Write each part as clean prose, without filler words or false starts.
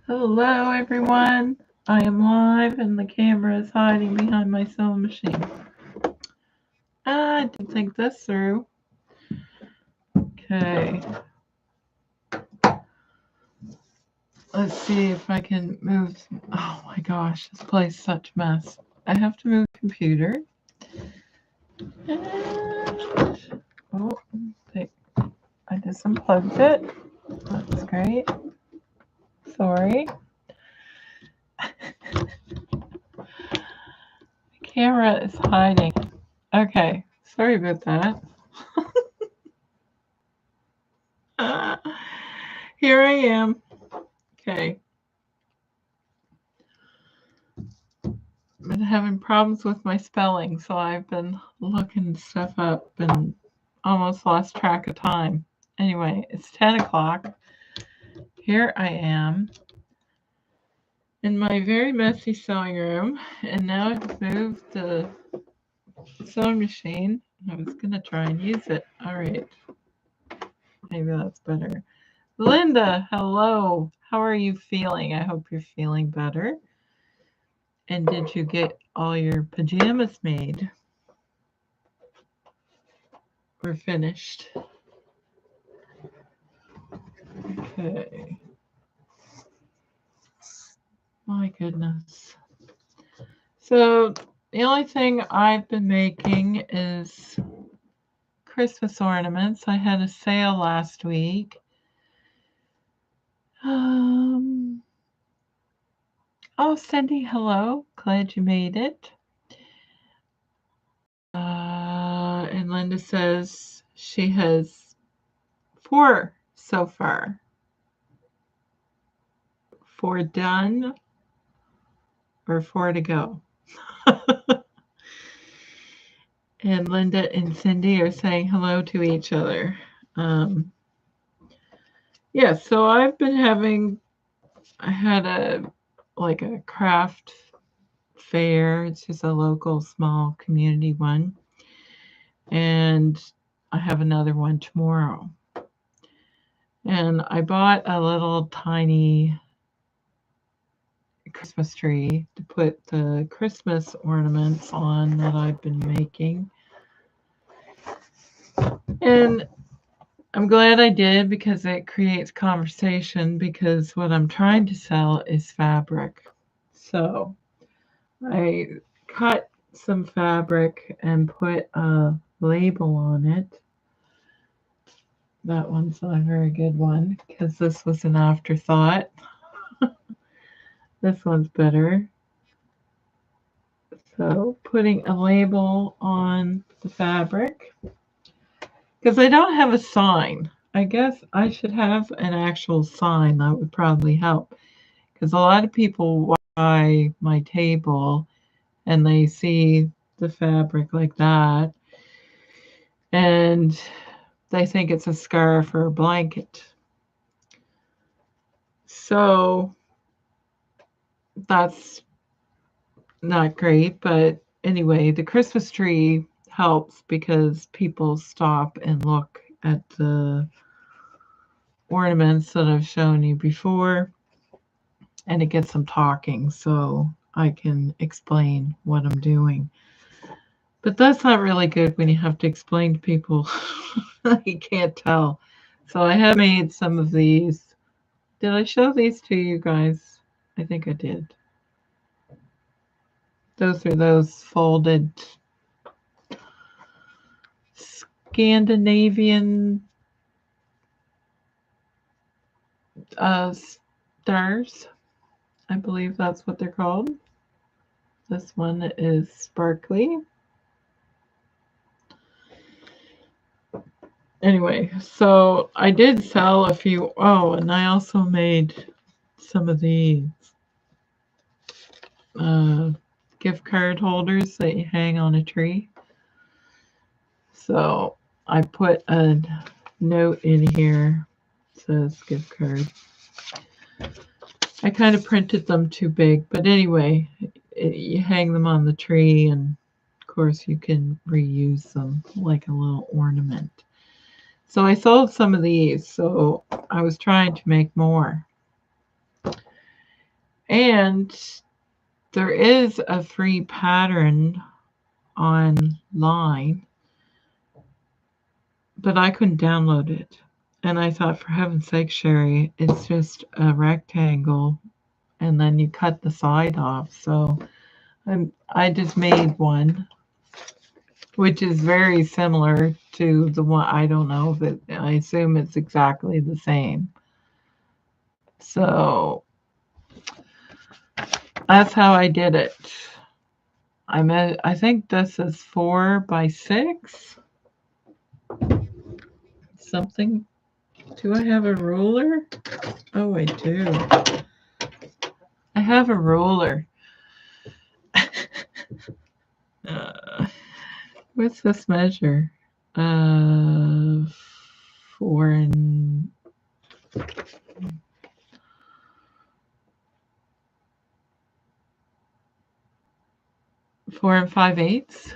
Hello, everyone. I am live and the camera is hiding behind my sewing machine. I didn't think this through. Okay. Let's see if I can move. Oh my gosh, this place is such a mess. I have to move the computer. And, oh, I just unplugged it. That's great. Sorry. The camera is hiding. Okay, sorry about that. Here I am. Okay. I've been having problems with my spelling, so I've been looking stuff up and almost lost track of time. Anyway, it's 10 o'clock. Here I am in my very messy sewing room, and now I've moved the sewing machine. I was going to try and use it. All right. Maybe that's better. Linda, hello. How are you feeling? I hope you're feeling better. And did you get all your pajamas made? Or finished? Okay. My goodness. So the only thing I've been making is Christmas ornaments. I had a sale last week. Oh, Cindy, hello. Glad you made it. And Linda says she has 4 so far. 4 done or 4 to go. And Linda and Cindy are saying hello to each other. Yeah, so I've been I had a craft fair. It's just a local small community one. And I have another one tomorrow. And I bought a little tiny Christmas tree to put the Christmas ornaments on that I've been making. And I'm glad I did because it creates conversation, because what I'm trying to sell is fabric. So I cut some fabric and put a label on it. That one's not a very good one because this was an afterthought. This one's better. So putting a label on the fabric, because I don't have a sign. I guess I should have an actual sign. That would probably help, because a lot of people walk by my table and they see the fabric like that and they think it's a scarf or a blanket. So that's not great, but anyway, the Christmas tree helps because people stop and look at the ornaments that I've shown you before, and it gets them talking so I can explain what I'm doing. But that's not really good when you have to explain to people you can't tell. So I have made some of these. Did I show these to you guys? I think I did. Those are those folded Scandinavian stars. I believe that's what they're called. This one is sparkly. Anyway, so I did sell a few. Oh, and I also made some of these gift card holders that you hang on a tree. So I put a note in here. It says gift card. I kind of printed them too big, but anyway, you hang them on the tree, and of course you can reuse them like a little ornament. So I sold some of these, so I was trying to make more. And there is a free pattern online, but I couldn't download it. And I thought, for heaven's sake, Sherry, it's just a rectangle, and then you cut the side off. So I just made one, which is very similar to the one. I don't know if I assume it's exactly the same. So that's how I did it. I think this is 4 by 6. Something. Do I have a ruler? Oh, I do. I have a ruler. What's this measure? 4 and 5/8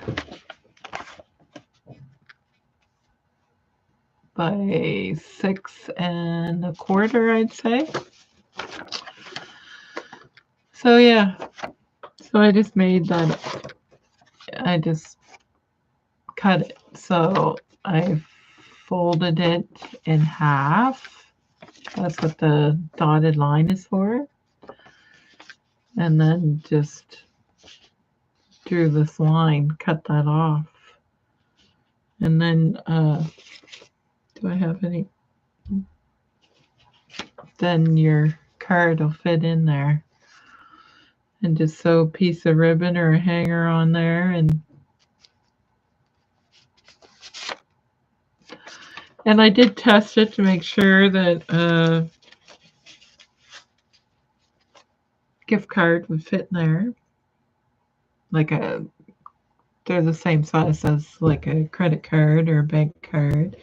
by 6 1/4, I'd say. So yeah, so I just made that. I just cut it. So I folded it in half. That's what the dotted line is for. And then just drew this line, cut that off. And then, do I have any? Then your card will fit in there. And just sew a piece of ribbon or a hanger on there, and I did test it to make sure that gift card would fit in there. They're the same size as like a credit card or a bank card.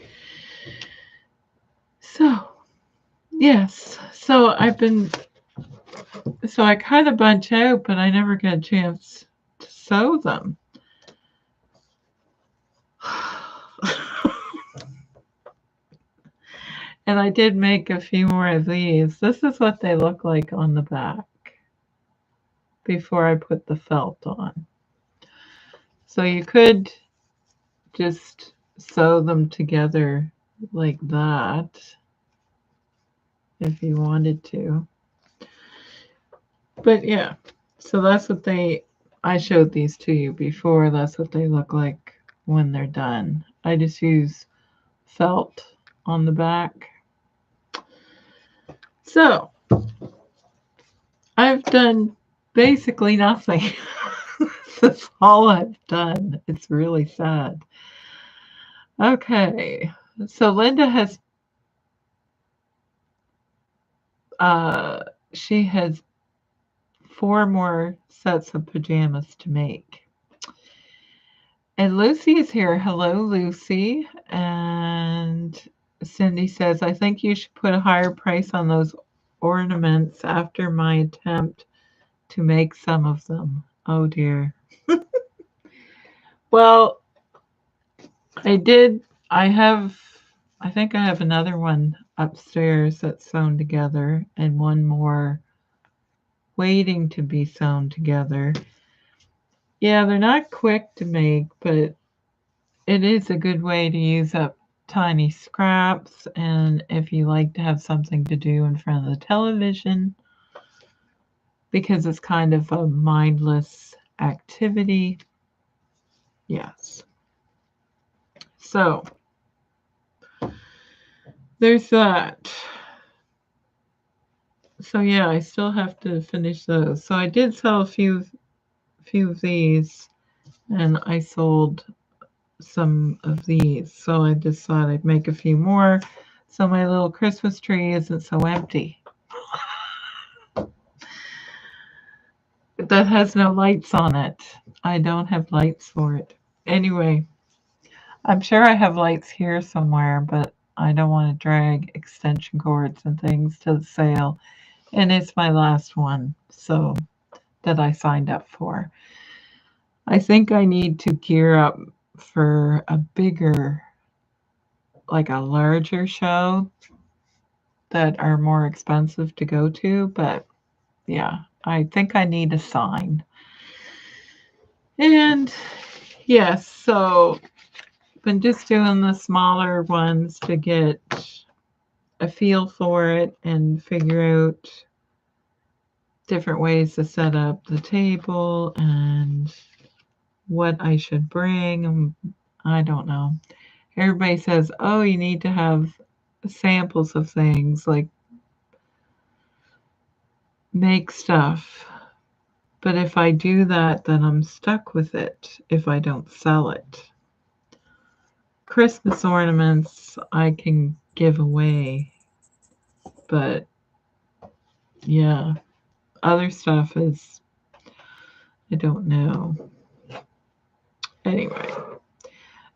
So, yes. So I cut a bunch out, but I never got a chance to sew them. And I did make a few more of these. This is what they look like on the back before I put the felt on. So you could just sew them together like that if you wanted to. But yeah, so that's what I showed these to you before. That's what they look like when they're done. I just use felt on the back. So I've done basically nothing. That's all I've done. It's really sad. Okay, so Linda has she has 4 more sets of pajamas to make. And Lucy is here. Hello, Lucy. And Cindy says, I think you should put a higher price on those ornaments after my attempt to make some of them. Oh dear. Well, I did. I think I have another one upstairs that's sewn together and one more waiting to be sewn together. Yeah, they're not quick to make, but it is a good way to use up tiny scraps, and if you like to have something to do in front of the television, because it's kind of a mindless activity. Yes. So there's that. So yeah, I still have to finish those. So I did sell a few of these, and I sold some of these. So I just thought I'd make a few more so my little Christmas tree isn't so empty. That has no lights on it. I don't have lights for it. Anyway, I'm sure I have lights here somewhere, but I don't want to drag extension cords and things to the sale. And it's my last one, so that I signed up for. I think I need to gear up for a bigger like a larger show that are more expensive to go to, but yeah, I think I need a sign. And yes, so been just doing the smaller ones to get a feel for it and figure out different ways to set up the table and what I should bring. I don't know. Everybody says, oh, you need to have samples of things, like make stuff. But if I do that, then I'm stuck with it if I don't sell it. Christmas ornaments I can give away, but yeah, other stuff is, I don't know. Anyway,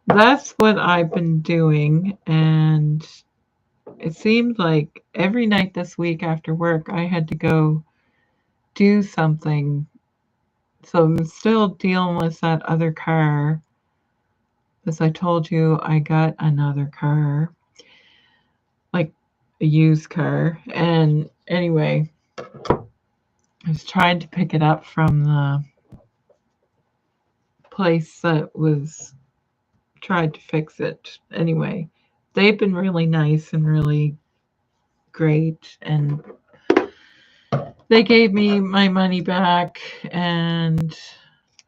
that's what I've been doing, and it seemed like every night this week after work I had to go do something. So I'm still dealing with that other car. As I told you, I got another car, like a used car. And anyway, I was trying to pick it up from the place that was tried to fix it. Anyway, they've been really nice and really great, and they gave me my money back. And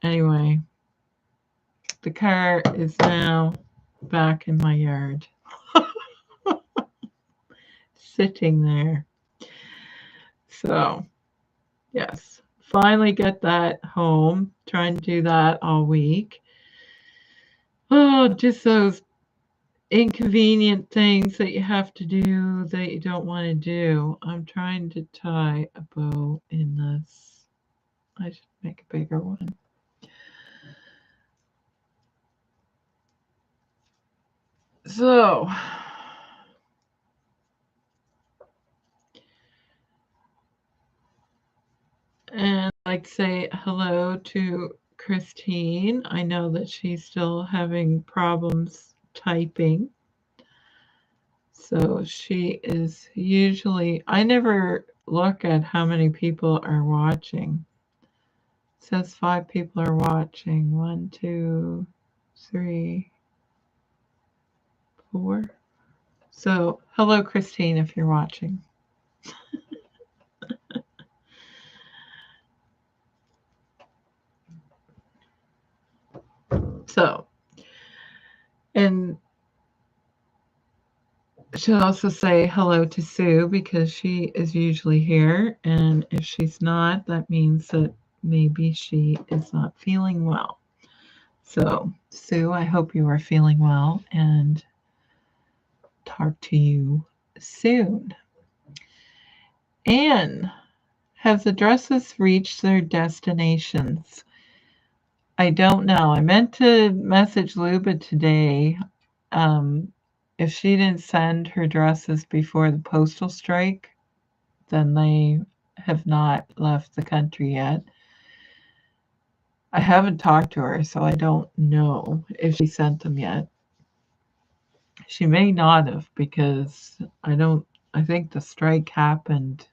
anyway, the car is now back in my yard, sitting there. So yes, finally get that home. Trying to do that all week. Oh, just those inconvenient things that you have to do that you don't want to do. I'm trying to tie a bow in this. I should make a bigger one. So, and I'd like to say hello to Christine. I know that she's still having problems typing. So she is usually, I never look at how many people are watching. It says 5 people are watching. 1, 2, 3, 4. So hello, Christine, if you're watching. So, and she'll also say hello to Sue because she is usually here. And if she's not, that means that maybe she is not feeling well. So, Sue, I hope you are feeling well and talk to you soon. Anne, have the dresses reached their destinations? I don't know. I meant to message Luba today. If she didn't send her dresses before the postal strike, then they have not left the country yet. I haven't talked to her, so I don't know if she sent them yet. She may not have, because I think the strike happened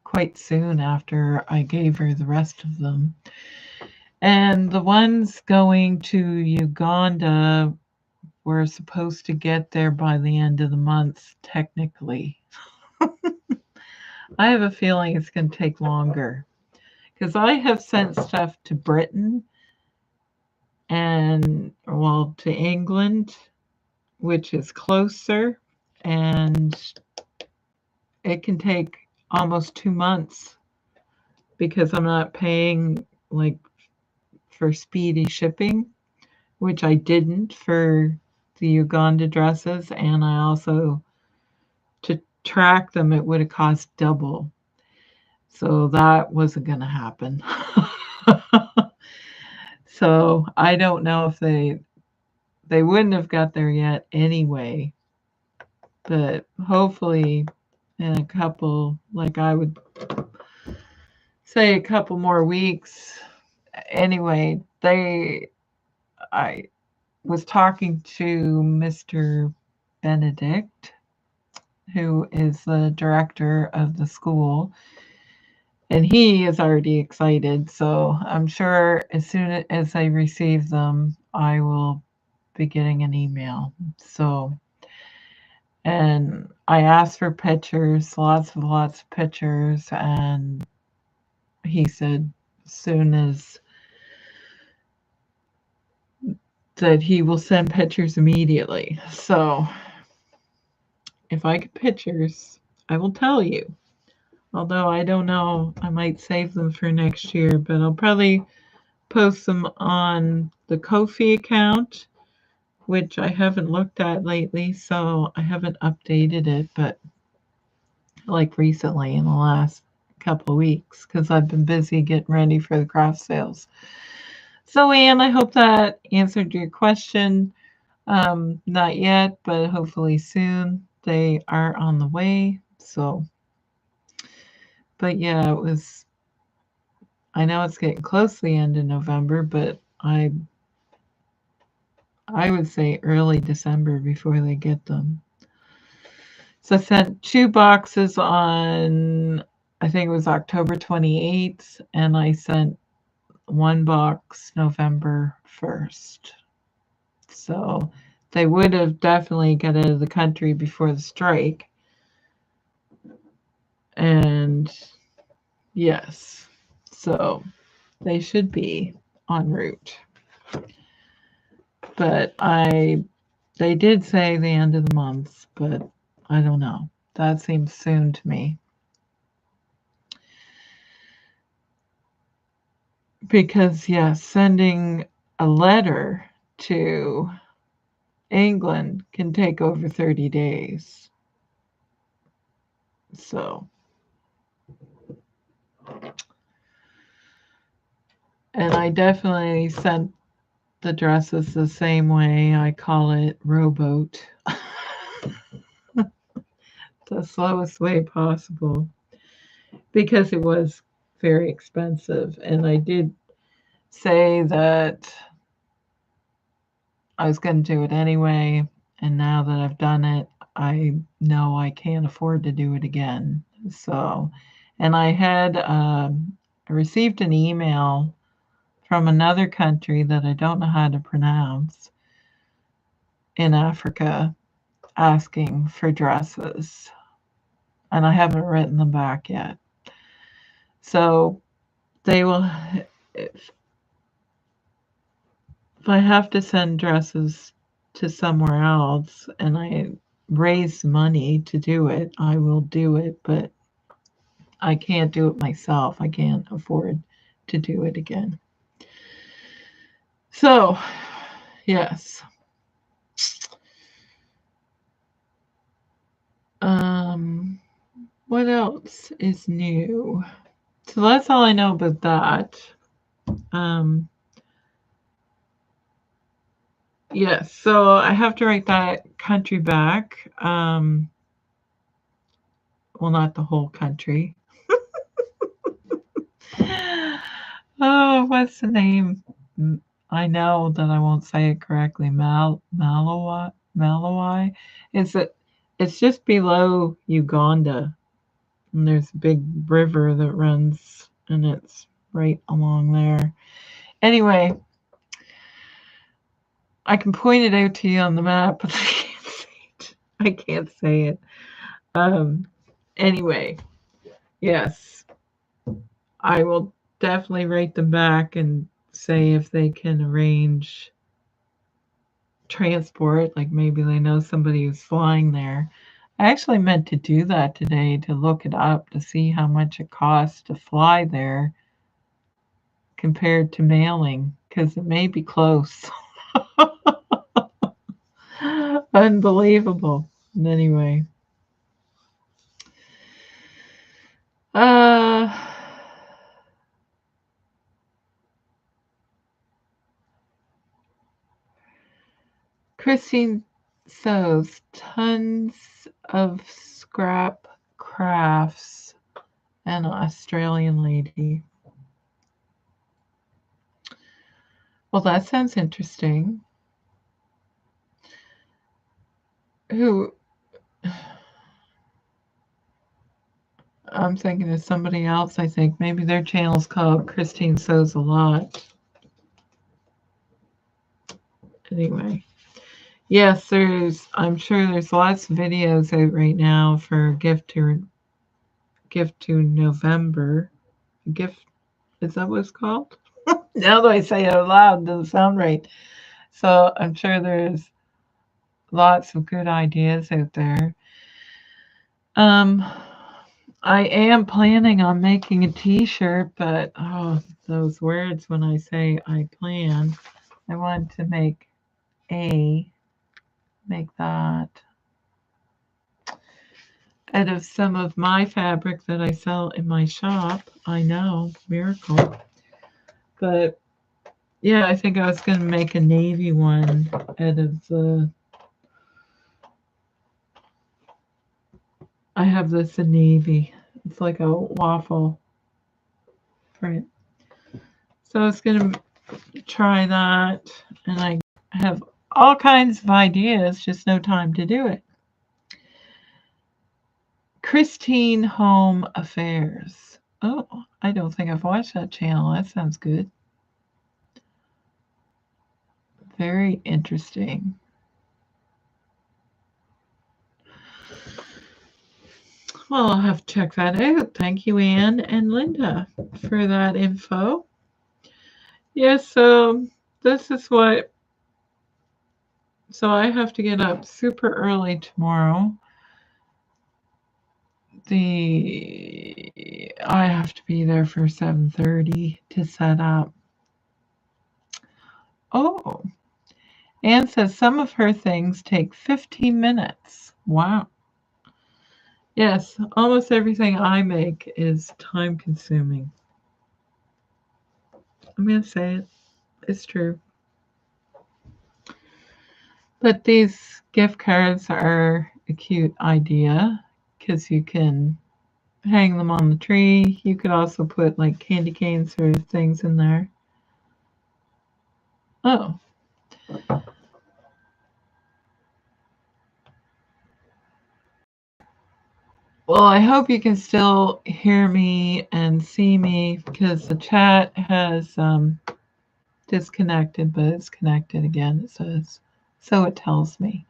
quite soon after I gave her the rest of them. And the ones going to Uganda were supposed to get there by the end of the month, technically. I have a feeling it's going to take longer, because I have sent stuff to Britain and, well, to England, which is closer, and it can take almost 2 months because I'm not paying like for speedy shipping, which I didn't for the Uganda dresses, and I also, to track them, it would have cost double. So that wasn't going to happen. So I don't know if they wouldn't have got there yet anyway, but hopefully in a couple, like I would say a couple more weeks. Anyway, was talking to Mr. Benedict, who is the director of the school, and he is already excited. So I'm sure as soon as I receive them, I will be getting an email. So, and I asked for pictures, lots of pictures, and he said as soon as that he will send pictures immediately. So if I get pictures, I will tell you. Although I don't know, I might save them for next year, but I'll probably post them on the Ko-fi account, which I haven't looked at lately, so I haven't updated it, but like recently in the last couple of weeks, because I've been busy getting ready for the craft sales. So, Anne, I hope that answered your question. Not yet, but hopefully soon. They are on the way. So, but yeah, it was. I know it's getting close to the end of November, but I would say early December before they get them. So I sent 2 boxes on, I think it was October 28th, and I sent 1 box November 1st. So they would have definitely got out of the country before the strike. And yes, so they should be en route. But they did say the end of the month, but I don't know. That seems soon to me. Because, yeah, sending a letter to England can take over 30 days. So, and I definitely sent the dresses the same way. I call it rowboat. The slowest way possible, because it was very expensive. And I did say that I was going to do it anyway. And now that I've done it, I know I can't afford to do it again. So, and I received an email from another country that I don't know how to pronounce in Africa asking for dresses. And I haven't written them back yet. So they will, if I have to send dresses to somewhere else and I raise money to do it, I will do it, but I can't do it myself. I can't afford to do it again. So, yes. What else is new? So that's all I know about that. Yes, so I have to write that country back. Well, not the whole country. Oh, what's the name? I know that I won't say it correctly. Malawi. It's just below Uganda, and there's a big river that runs, and it's right along there. Anyway, I can point it out to you on the map, but I can't say it. Anyway, yes, I will definitely write them back and say if they can arrange transport, like maybe they know somebody who's flying there. I actually meant to do that today, to look it up to see how much it costs to fly there compared to mailing, because it may be close. Unbelievable. Anyway. Christine sews tons of scrap crafts. An Australian lady. Well, that sounds interesting. who I'm thinking of somebody else, I think. Maybe their channel's called Christine Sews a Lot. Anyway. Yes, I'm sure there's lots of videos out right now for gift to November. Gift, is that what it's called? Now that I say it out loud, it doesn't sound right. So I'm sure there's lots of good ideas out there. I am planning on making a t-shirt, but those words when I say I plan, I want to make that out of some of my fabric that I sell in my shop. I know, miracle. But yeah, I think I was going to make a navy one out of the. I have this in navy. It's like a waffle print. So I was going to try that, and I have all kinds of ideas, just no time to do it. Christine Home Affairs. Oh, I don't think I've watched that channel. That sounds good. Very interesting. Well, I'll have to check that out. Thank you, Anne and Linda, for that info. Yes, so this is what. So I have to get up super early tomorrow. I have to be there for 7:30 to set up. Oh, Anne says some of her things take 15 minutes. Wow. Yes, almost everything I make is time consuming. I'm going to say it. It's true. But these gift cards are a cute idea because you can hang them on the tree. You could also put like candy canes or things in there. Oh. Well, I hope you can still hear me and see me because the chat has disconnected, but it's connected again, it says. So it tells me.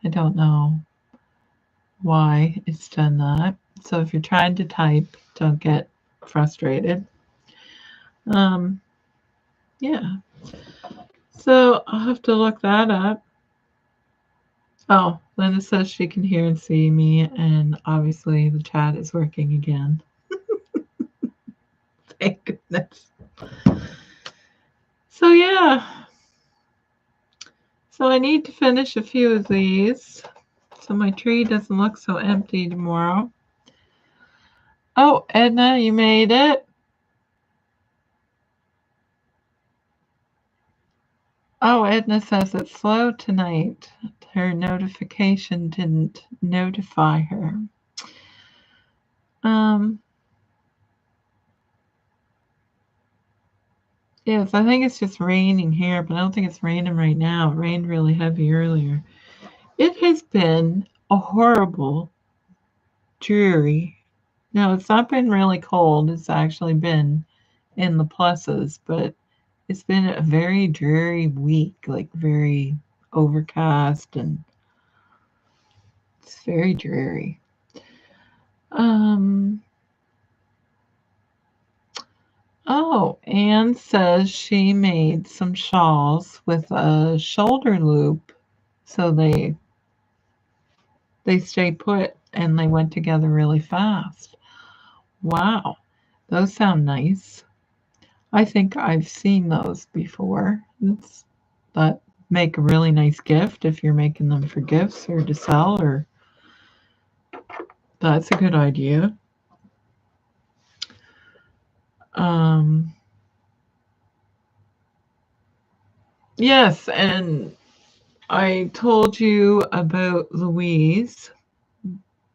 I don't know why it's done that. So if you're trying to type, don't get frustrated. Yeah. So I'll have to look that up. Oh, Linda says she can hear and see me, and obviously the chat is working again. Thank goodness. So yeah. So I need to finish a few of these so my tree doesn't look so empty tomorrow. Oh, Edna, you made it. Oh, Edna says it's slow tonight. Her notification didn't notify her. Yes, I think it's just raining here, but I don't think it's raining right now. It rained really heavy earlier. It has been a horrible, dreary. No, it's not been really cold. It's actually been in the pluses, but it's been a very dreary week, like very overcast, and it's very dreary. Oh, Anne says she made some shawls with a shoulder loop, so they stay put and they went together really fast. Wow, those sound nice. I think I've seen those before. That make a really nice gift if you're making them for gifts or to sell, or that's a good idea. Yes, and I told you about Louise,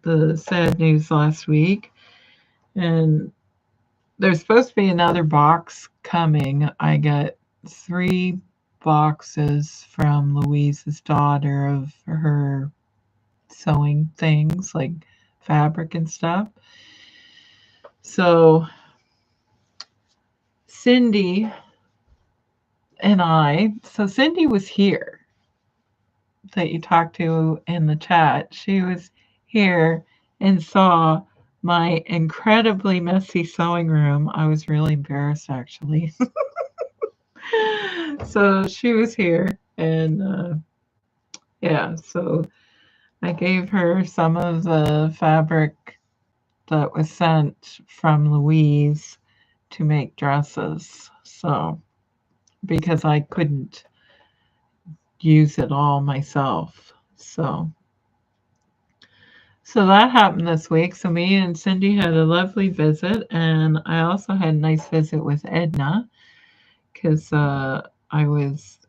the sad news last week, and there's supposed to be another box coming. I got 3 boxes from Louise's daughter of her sewing things like fabric and stuff. So Cindy and so Cindy was here that you talked to in the chat. She was here and saw my incredibly messy sewing room. I was really embarrassed actually. So she was here and yeah, so I gave her some of the fabric that was sent from Louise to make dresses. So because I couldn't use it all myself. So that happened this week. So me and Cindy had a lovely visit, and I also had a nice visit with Edna because I was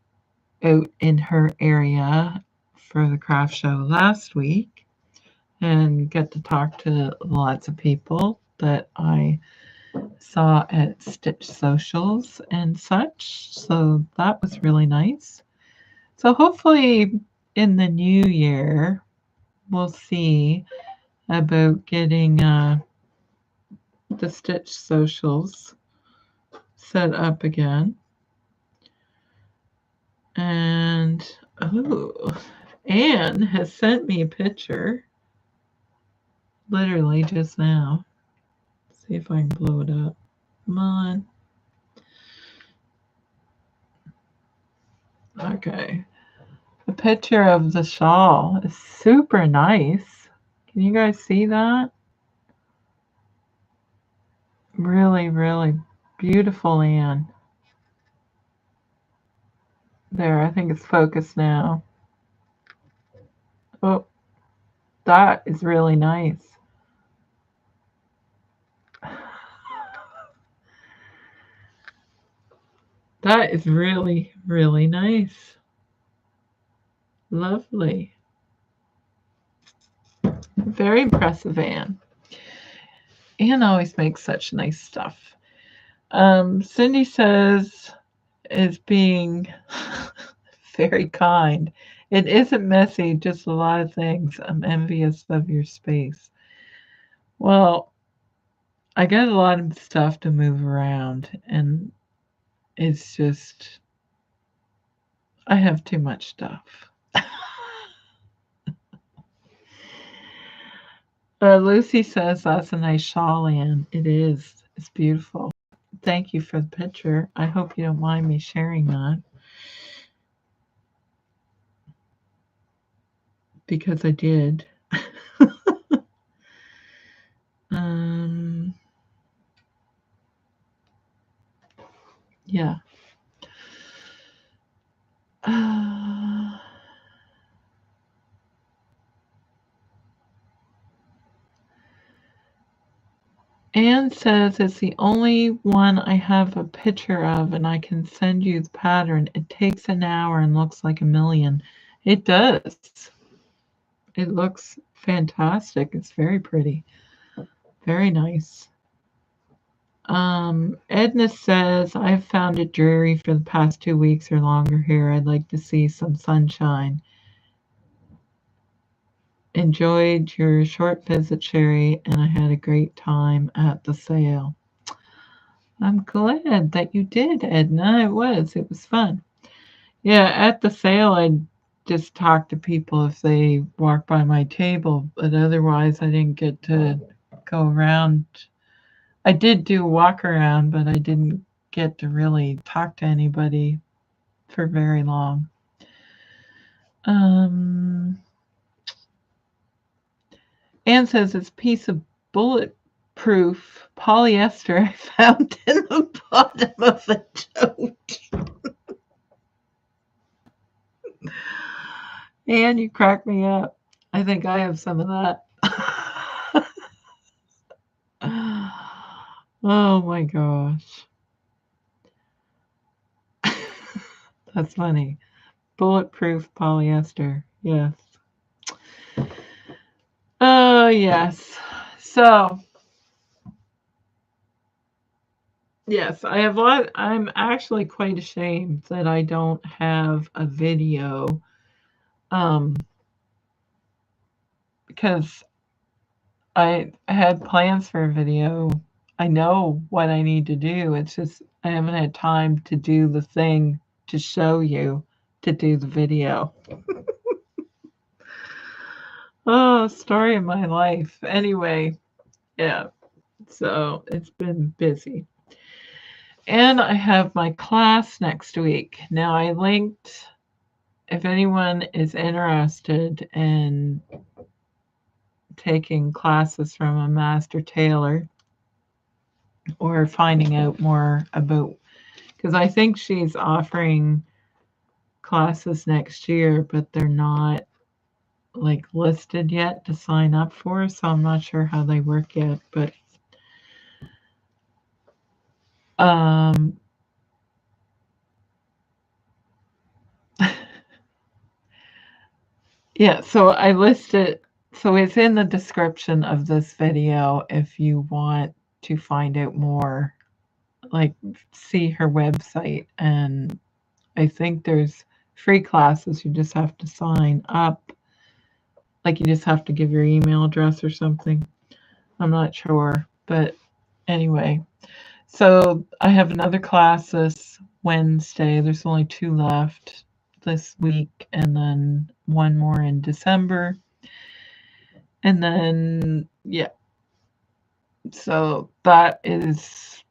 out in her area for the craft show last week and get to talk to lots of people that I saw at Stitch Socials and such. So that was really nice. So hopefully in the new year, we'll see about getting the Stitch Socials set up again. And, oh, Anne has sent me a picture literally just now. Let's see if I can blow it up. Come on. Okay. The picture of the shawl is super nice. Can you guys see that? Really, really beautiful, Anne. There, I think it's focused now. Oh, that is really nice. That is really, really nice. Lovely. Very impressive, Anne. Anne always makes such nice stuff. Cindy says is being very kind. It isn't messy, just a lot of things. I'm envious of your space. Well, I got a lot of stuff to move around, and it's just, I have too much stuff. Lucy says that's a nice shawl, Anne. It is. It's beautiful. Thank you for the picture. I hope you don't mind me sharing that. Because I did. Yeah. Anne says it's the only one I have a picture of, and I can send you the pattern. It takes an hour and looks like a million. It does. It looks fantastic. It's very pretty. Very nice. Edna says, I've found it dreary for the past 2 weeks or longer here. I'd like to see some sunshine. Enjoyed your short visit, Sherry, and I had a great time at the sale. I'm glad that you did, Edna. It was fun. Yeah, at the sale, I just talked to people if they walk by my table, but otherwise, I didn't get to go around. I did do a walk around, but I didn't get to really talk to anybody for very long. Anne says it's a piece of bulletproof polyester I found in the bottom of a tote. Anne, you crack me up. I think I have some of that. Oh my gosh. That's funny. Bulletproof polyester. Yes. Oh, yes. So, yes, I have I'm actually quite ashamed that I don't have a video because I had plans for a video. I know what I need to do. It's just I haven't had time to do the thing to show you to do the video. Oh, story of my life. Anyway, yeah. So it's been busy. And I have my class next week. Now I linked, if anyone is interested in taking classes from a master tailor or finding out more about, because I think she's offering classes next year, but they're not like listed yet to sign up for, so I'm not sure how they work yet, but yeah, so I listed, so it's in the description of this video if you want to find out more, like see her website, and I think there's free classes. You just have to sign up, like you just have to give your email address or something. I'm not sure, but anyway. So I have another class this Wednesday. There's only 2 left this week, and then one more in December. And then, yeah. So that is,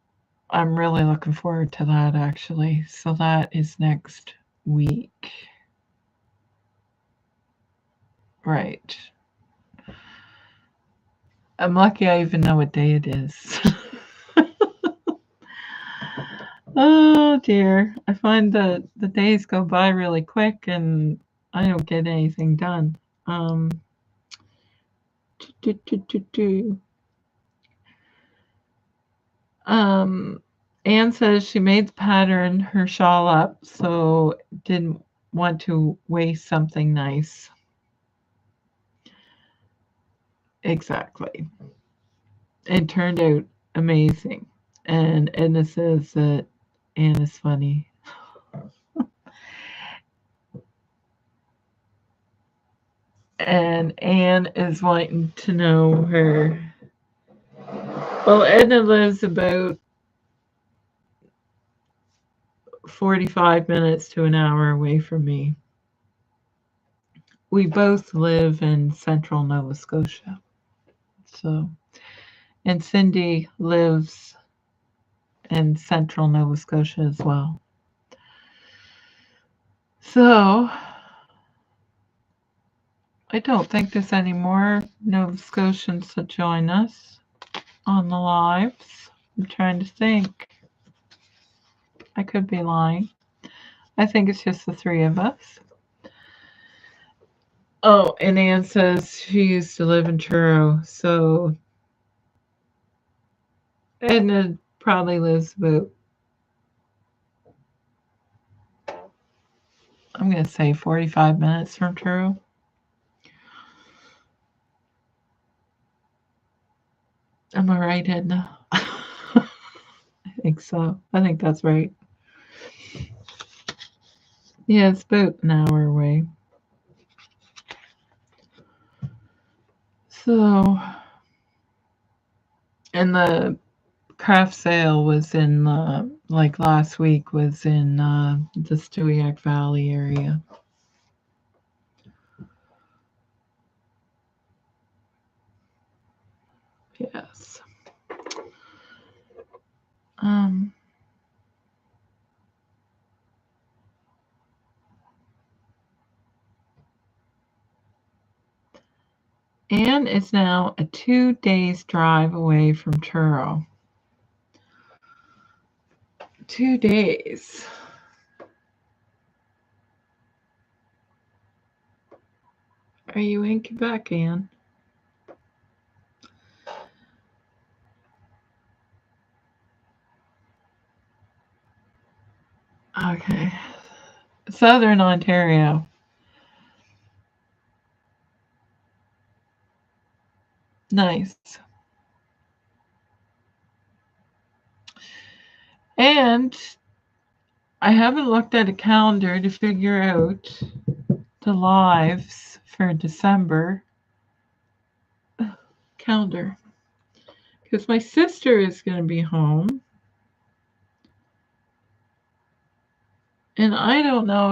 I'm really looking forward to that actually. So that is next week. Right. I'm lucky I even know what day it is. Oh dear. I find that the days go by really quick and I don't get anything done. Anne says she made the pattern her shawl up, so didn't want to waste something nice. Exactly. It turned out amazing. And Edna says that Anne is funny. And Anne is wanting to know her. Well, Edna lives about 45 minutes to an hour away from me. We both live in central Nova Scotia. So, and Cindy lives in central Nova Scotia as well. So, I don't think there's any more Nova Scotians that join us on the lives. I'm trying to think. I could be lying. I think it's just the 3 of us. Oh, and Anne says she used to live in Truro, so Edna probably lives about, I'm going to say 45 minutes from Truro. Am I right, Edna? I think so. I think that's right. Yeah, it's about an hour away. So, and the craft sale was in, like last week, was in the Stewiacke Valley area. Yes. Anne is now a 2 days drive away from Truro. 2 days. Are you in Quebec, Anne? Okay. Southern Ontario. Nice. And I haven't looked at a calendar to figure out the lives for December. calendar. Because my sister is going to be home. And I don't know